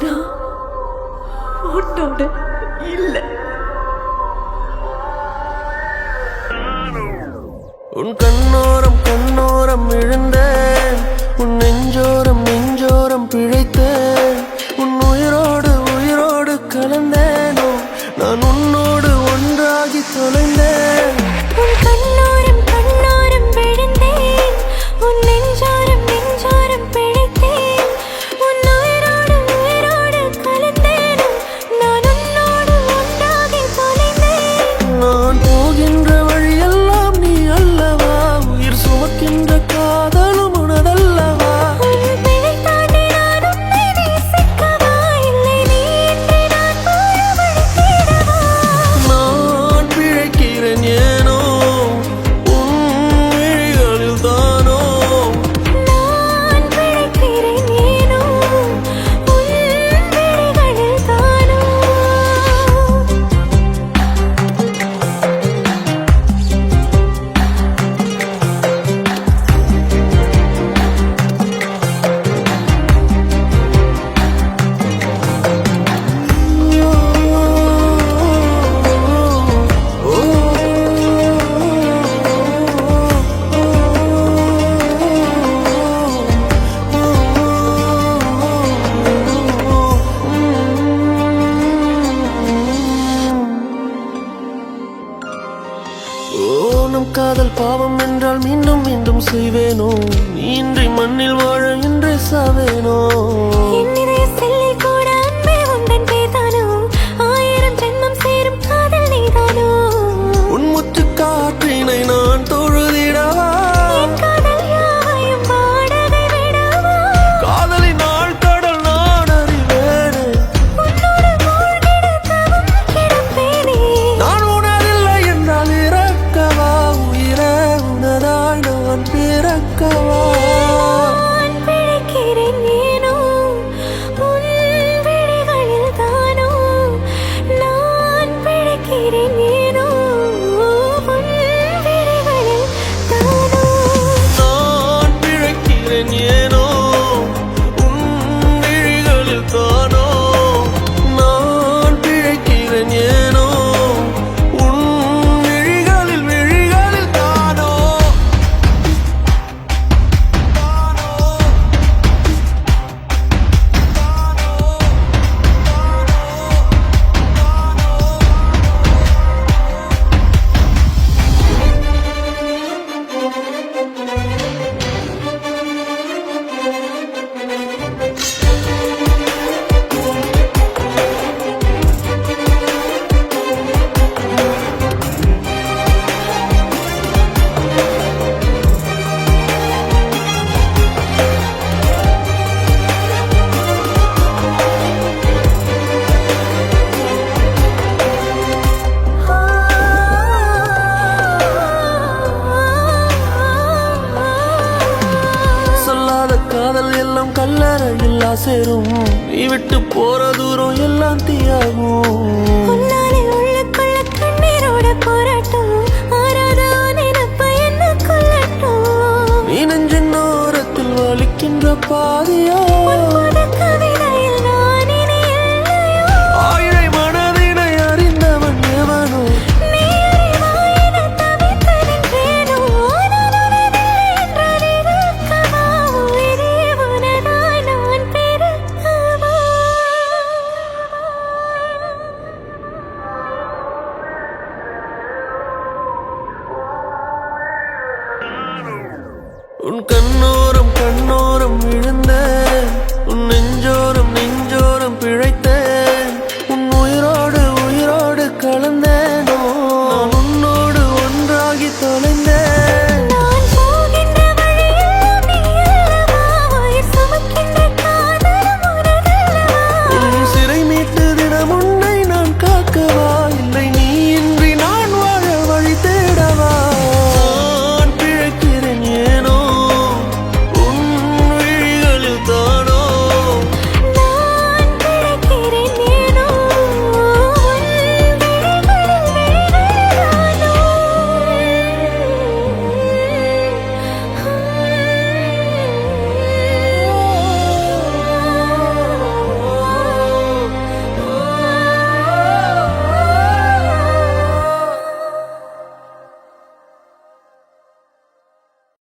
நான் உன்னோட இல்ல. உன் கண்ணோரம் கண்ணோரம் விழுந்தேன், உன் நெஞ்சோரம் நெஞ்சோரம் பிழைத்தேன், உன் உயிரோடு உயிரோடு கலந்தேனோ நான் உன்னோடு ஒன்றாகி தொலைந்தேன். உன் கண்ணோரம் கண்ணோரம் விழுந்தேன், உன் நெஞ்சோரம் நெஞ்சோரம் பிழைத்தேன், உன் உயிரோடு உயிரோடு கலந்தேனோ நான் உன்னோடு ஒன்றாகி தொலைந்தேன். நான் போகின்ற வழியெல்லாம் நீ அல்லவா, உயிர் சுமக்கின்ற காதலும் உனதல்லவா. உன் பிழை தாண்டி நான் உன்னை நேசிக்கவா, இல்லை நீ இன்றி நான் போற வழி தேடவா. நான் பிழைக்கிறேன் ஏனோ உன் விழிகளில் தானோ. நான் பிழைக்கிறேன் ஏனோ உன் விழிகளில் தானோ. நம் காதல் பாவம் என்றால் மீண்டும் மீண்டும் செய்வேனோ, நீ இன்றி மண்ணில் வாழ இன்றே சாவேனோ. என் இதய செல்லில் கூட அன்பே உந்தன் பேர்தானோ, 1000 ஜென்மம் சேரும் காதல் நீதானோ. உன் முத்து காற்றினை நான் தொழுதிடவா, என் காதல் யாவையும் வாடகை விடவா. காதலின் நாள் கடல் நான் அறிவேனே, உன்னோடு மூழ்கிட தவம் கிடப்பேனே. நான் உணரில்லை என்றால் இறக்கவா, உயிரே உனதாய் நான் பிறக்கவா. நான் பிழைக்கிறேன் ஏனோ உன் விழிகளில் தானோ, நான் பிழைக்கிறேன் ஏனோ உன் விழிகளில் தானோ. நான் பிழைக்கிறேன் ஏனோ உன் விழிகளில் தானோ. நான் பிழைக்கிறேன் ஏனோ உன் விழிகளில் விழிகளில் தானோ. சொல்லாத காதல் எல்லாம் கல்லறையில் சேரும், நீ விட்டு போற தூரம் எல்லாம் தீயாகும். உன்னாலே உள்ளுக்குள்ள கண்ணீரோட போராட்டம், ஆறாத நினைப்ப என்ன கொல்லட்டும். நீ நெஞ்சின் ஓரத்தில் வலிக்கின்ற பாதியோ, உன் புது கவிதையில் நான் இனி இல்லையோ. ஆயிழை மனதினை அறிந்தவன் எவனோ. நீ அறிவாய் என தவித்து நின்றேனோ, நான் உனதில்லை என்றால் இருக்கவா, உயிரே உனதாய் நான் பிறக்கவா. உன் கண்ணோரம் கண்ணோ